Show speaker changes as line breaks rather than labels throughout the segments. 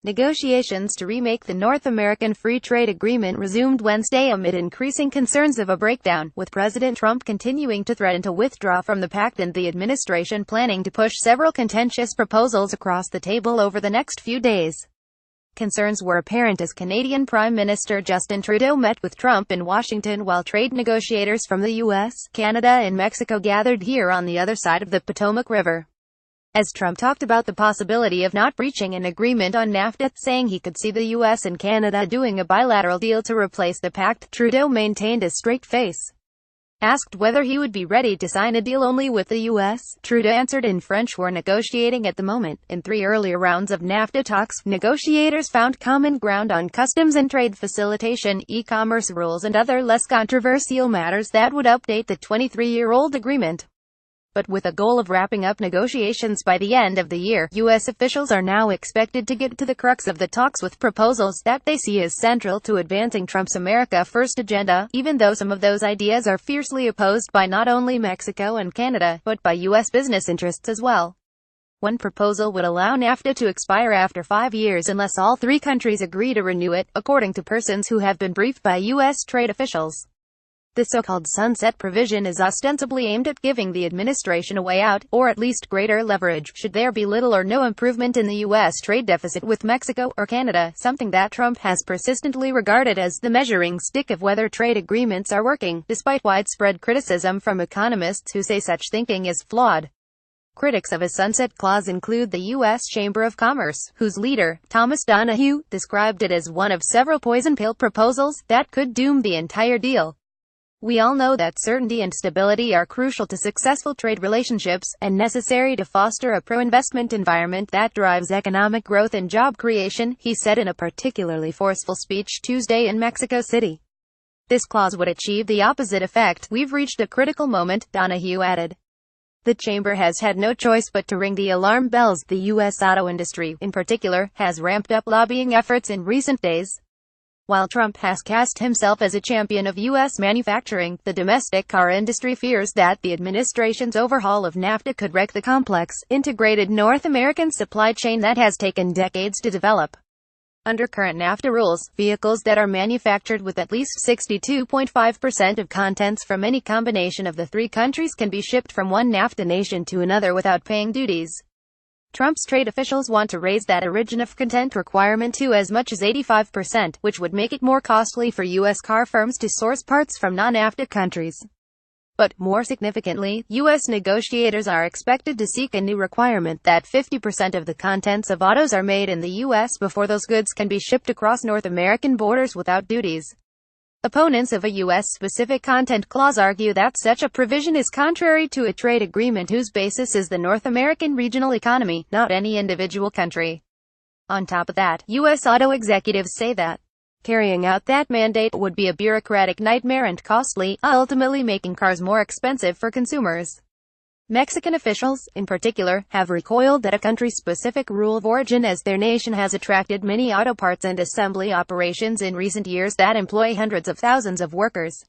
Negotiations to remake the North American Free Trade Agreement resumed Wednesday amid increasing concerns of a breakdown, with President Trump continuing to threaten to withdraw from the pact and the administration planning to push several contentious proposals across the table over the next few days. Concerns were apparent as Canadian Prime Minister Justin Trudeau met with Trump in Washington while trade negotiators from the U.S., Canada and Mexico gathered here on the other side of the Potomac River. As Trump talked about the possibility of not reaching an agreement on NAFTA, saying he could see the U.S. and Canada doing a bilateral deal to replace the pact, Trudeau maintained a straight face. Asked whether he would be ready to sign a deal only with the U.S., Trudeau answered in French, "We're negotiating at the moment." In 3 earlier rounds of NAFTA talks, negotiators found common ground on customs and trade facilitation, e-commerce rules and other less controversial matters that would update the 23-year-old agreement. But with a goal of wrapping up negotiations by the end of the year, U.S. officials are now expected to get to the crux of the talks with proposals that they see as central to advancing Trump's America First agenda, even though some of those ideas are fiercely opposed by not only Mexico and Canada, but by U.S. business interests as well. One proposal would allow NAFTA to expire after 5 years unless all 3 countries agree to renew it, according to persons who have been briefed by U.S. trade officials. The so-called sunset provision is ostensibly aimed at giving the administration a way out, or at least greater leverage, should there be little or no improvement in the U.S. trade deficit with Mexico or Canada, something that Trump has persistently regarded as the measuring stick of whether trade agreements are working, despite widespread criticism from economists who say such thinking is flawed. Critics of a sunset clause include the U.S. Chamber of Commerce, whose leader, Thomas Donahue, described it as one of several poison pill proposals that could doom the entire deal. "We all know that certainty and stability are crucial to successful trade relationships, and necessary to foster a pro-investment environment that drives economic growth and job creation," he said in a particularly forceful speech Tuesday in Mexico City. "This clause would achieve the opposite effect. We've reached a critical moment," Donahue added. The chamber has had no choice but to ring the alarm bells. The U.S. auto industry, in particular, has ramped up lobbying efforts in recent days. While Trump has cast himself as a champion of U.S. manufacturing, the domestic car industry fears that the administration's overhaul of NAFTA could wreck the complex, integrated North American supply chain that has taken decades to develop. Under current NAFTA rules, vehicles that are manufactured with at least 62.5% of contents from any combination of the 3 countries can be shipped from one NAFTA nation to another without paying duties. Trump's trade officials want to raise that origin of content requirement to as much as 85%, which would make it more costly for U.S. car firms to source parts from non-NAFTA countries. But, more significantly, U.S. negotiators are expected to seek a new requirement that 50% of the contents of autos are made in the U.S. before those goods can be shipped across North American borders without duties. Opponents of a U.S.-specific content clause argue that such a provision is contrary to a trade agreement whose basis is the North American regional economy, not any individual country. On top of that, U.S. auto executives say that carrying out that mandate would be a bureaucratic nightmare and costly, ultimately making cars more expensive for consumers. Mexican officials, in particular, have recoiled at a country-specific rule of origin as their nation has attracted many auto parts and assembly operations in recent years that employ hundreds of thousands of workers.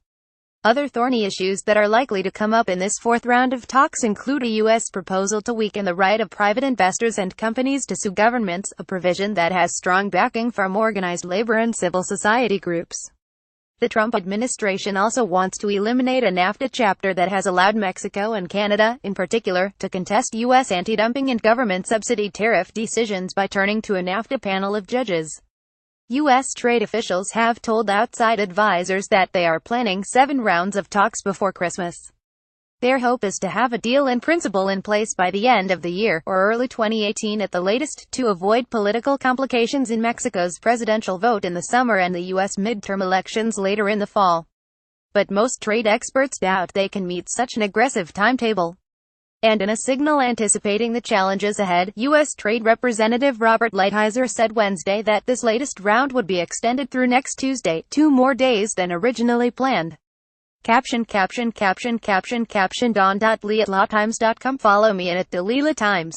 Other thorny issues that are likely to come up in this 4th round of talks include a U.S. proposal to weaken the right of private investors and companies to sue governments, a provision that has strong backing from organized labor and civil society groups. The Trump administration also wants to eliminate a NAFTA chapter that has allowed Mexico and Canada, in particular, to contest U.S. anti-dumping and government subsidy tariff decisions by turning to a NAFTA panel of judges. U.S. trade officials have told outside advisors that they are planning 7 rounds of talks before Christmas. Their hope is to have a deal in principle in place by the end of the year, or early 2018 at the latest, to avoid political complications in Mexico's presidential vote in the summer and the U.S. midterm elections later in the fall. But most trade experts doubt they can meet such an aggressive timetable. And in a signal anticipating the challenges ahead, U.S. Trade Representative Robert Lighthizer said Wednesday that this latest round would be extended through next Tuesday, 2 more days than originally planned. Caption Don.lee@lawtimes.com. Follow me at @DelilaTimes.